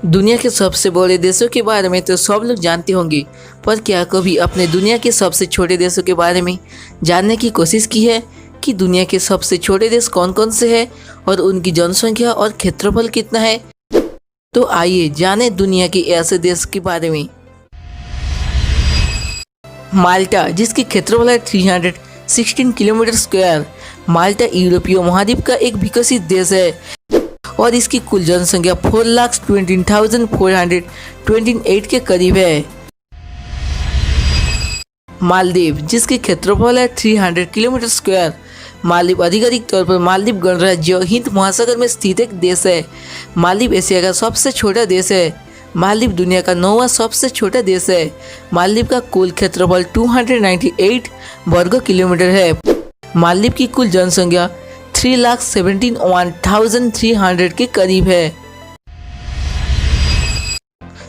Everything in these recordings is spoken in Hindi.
दुनिया के सबसे बड़े देशों के बारे में तो सब लोग जानते होंगे, पर क्या कभी अपने दुनिया के सबसे छोटे देशों के बारे में जानने की कोशिश की है कि दुनिया के सबसे छोटे देश कौन कौन से हैं और उनकी जनसंख्या और क्षेत्रफल कितना है? तो आइए जाने दुनिया के ऐसे देश के बारे में। माल्टा, जिसकी क्षेत्रफल है 316 किलोमीटर स्क्वायर। माल्टा यूरोपीय महाद्वीप का एक विकसित देश है और इसकी कुल जनसंख्या 4,20,428 के करीब है। मालदीव, जिसकी क्षेत्रफल है 300 किलोमीटर स्क्वायर। मालदीव आधिकारिक तौर पर मालदीव गणराज्य हिंद महासागर में स्थित एक देश है। मालदीव एशिया का सबसे छोटा देश है। मालदीव दुनिया का 9वां सबसे छोटा देश है। मालदीव का कुल क्षेत्रफल 298 वर्ग किलोमीटर है। मालदीव की कुल जनसंख्या 3,71,300 के करीब है।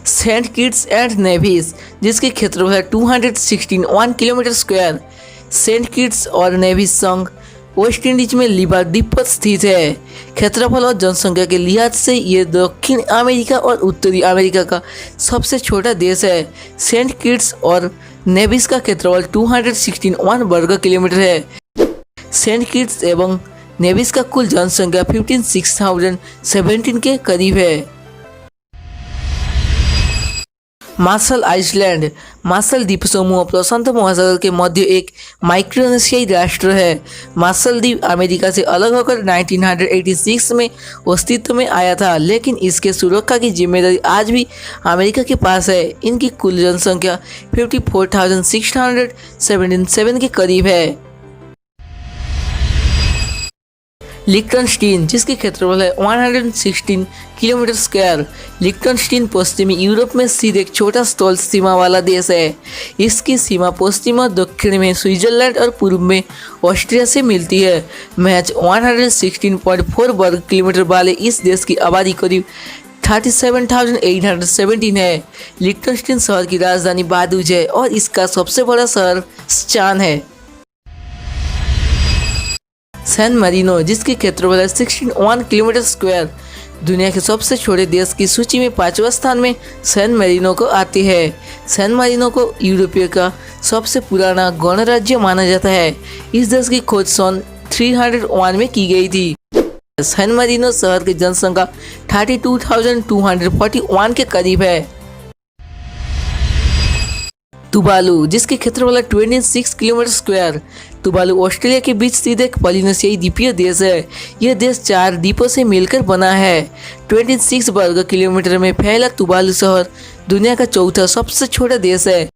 सेंट किट्स एंड नेविस, जिसके क्षेत्रफल है 216 किलोमीटर स्क्वायर। सेंट किट्स और नेविस संघ वेस्ट इंडीज में लिबर द्वीप पर स्थित है। क्षेत्रफल और जनसंख्या के लिहाज से ये दक्षिण अमेरिका और उत्तरी अमेरिका का सबसे छोटा देश है। सेंट किट्स और नेविस का क्षेत्रफल 216 वर्ग किलोमीटर है। सेंट किट्स एवं नेविस का कुल जनसंख्या 56,017 के करीब है। मार्शल आइसलैंड, मार्शल द्वीप समूह प्रशांत महासागर के मध्य एक माइक्रोनेशियाई राष्ट्र है। मार्शल द्वीप अमेरिका से अलग होकर 1986 में अस्तित्व में आया था, लेकिन इसके सुरक्षा की जिम्मेदारी आज भी अमेरिका के पास है। इनकी कुल जनसंख्या 54,677 के करीब है। लिक्टनस्टीन, जिसकी क्षेत्रफल है 116 किलोमीटर स्क्वायर। लिक्टनस्टीन पश्चिमी यूरोप में स्थित एक छोटा स्थल सीमा वाला देश है। इसकी सीमा पश्चिम और दक्षिण में स्विट्जरलैंड और पूर्व में ऑस्ट्रिया से मिलती है। महज 116.4 वर्ग किलोमीटर वाले इस देश की आबादी करीब 37,817 है। लिक्टनस्टीन शहर की राजधानी बादूज है और इसका सबसे बड़ा शहर स्चान है। सैन मारिनो, जिसकी क्षेत्रफल है 61 किलोमीटर स्क्वायर। दुनिया के सबसे छोटे देश की सूची में 5वां स्थान में सैन मारिनो को आती है। सैन मारिनो को यूरोपीय का सबसे पुराना गणराज्य माना जाता है। इस देश की खोज सन 301 में की गई थी। सैन मारिनो शहर की जनसंख्या 32,241 के करीब है। तुवालू, जिसकी क्षेत्रफल है 26 किलोमीटर स्क्वायर। तुवालू ऑस्ट्रेलिया के बीच स्थित एक पॉलिनेशियाई द्वीपीय देश है। यह देश 4 द्वीपों से मिलकर बना है। 26 वर्ग किलोमीटर में फैला तुवालू शहर दुनिया का चौथा सबसे छोटा देश है।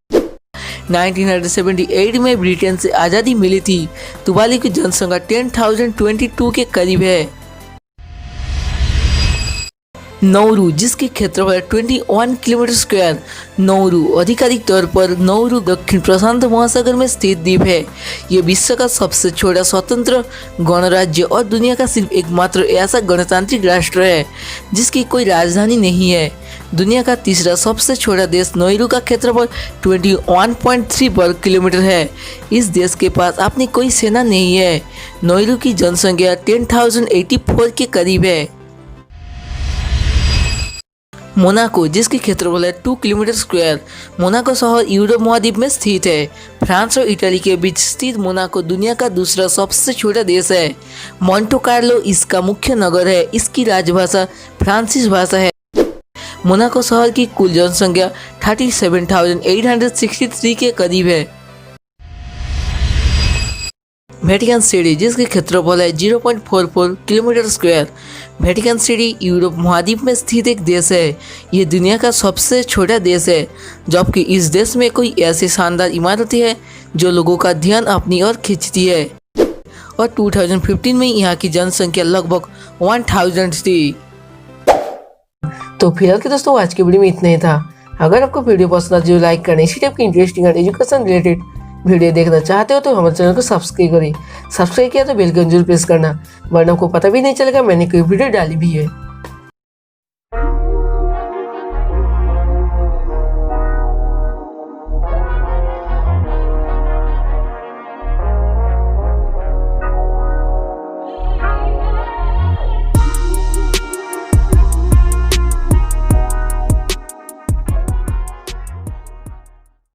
1978 में ब्रिटेन से आज़ादी मिली थी। तुवालू की जनसंख्या 10,022 के करीब है। नौरू, जिसकी क्षेत्रफल 21 किलोमीटर स्क्वायर। नौरू आधिकारिक तौर पर नौरू दक्षिण प्रशांत महासागर में स्थित द्वीप है। यह विश्व का सबसे छोटा स्वतंत्र गणराज्य और दुनिया का सिर्फ एकमात्र ऐसा गणतांत्रिक राष्ट्र है जिसकी कोई राजधानी नहीं है। दुनिया का तीसरा सबसे छोटा देश नौरू का क्षेत्रफल 21.3 वर्ग किलोमीटर है। इस देश के पास अपनी कोई सेना नहीं है। नौरू की जनसंख्या 10,084 के करीब है। मोनाको, जिसकी क्षेत्रफल है 2 किलोमीटर स्क्वायर। मोनाको शहर यूरोप महाद्वीप में स्थित है। फ्रांस और इटली के बीच स्थित मोनाको दुनिया का दूसरा सबसे छोटा देश है। मोंटे कार्लो इसका मुख्य नगर है। इसकी राजभाषा फ्रांसीसी भाषा है। मोनाको शहर की कुल जनसंख्या 37,863 के करीब है। वेटिकन सिटी, जिसके क्षेत्रफल है 0.44 kilometre square. Vatican city Europe महाद्वीप में स्थित एक देश है। यह दुनिया का सबसे छोटा देश है, जबकि इस देश में कोई ऐसी शानदार इमारतें हैं जो लोगों का ध्यान अपनी ओर खींचती है। और 2015 में यहाँ की जनसंख्या लगभग 1000 थी। तो फिलहाल के दोस्तों आज की वीडियो में इतना ही था। अगर आपको वीडियो पसंद आए जो लाइक करें, इसी टाइप की इंटरेस्टिंग और एजुकेशन रिलेटेड वीडियो देखना चाहते हो तो हमारे चैनल को सब्सक्राइब करें। सब्सक्राइब किया तो बेल का जरूर प्रेस करना, वरना आपको पता भी नहीं चलेगा मैंने कोई वीडियो डाली भी है।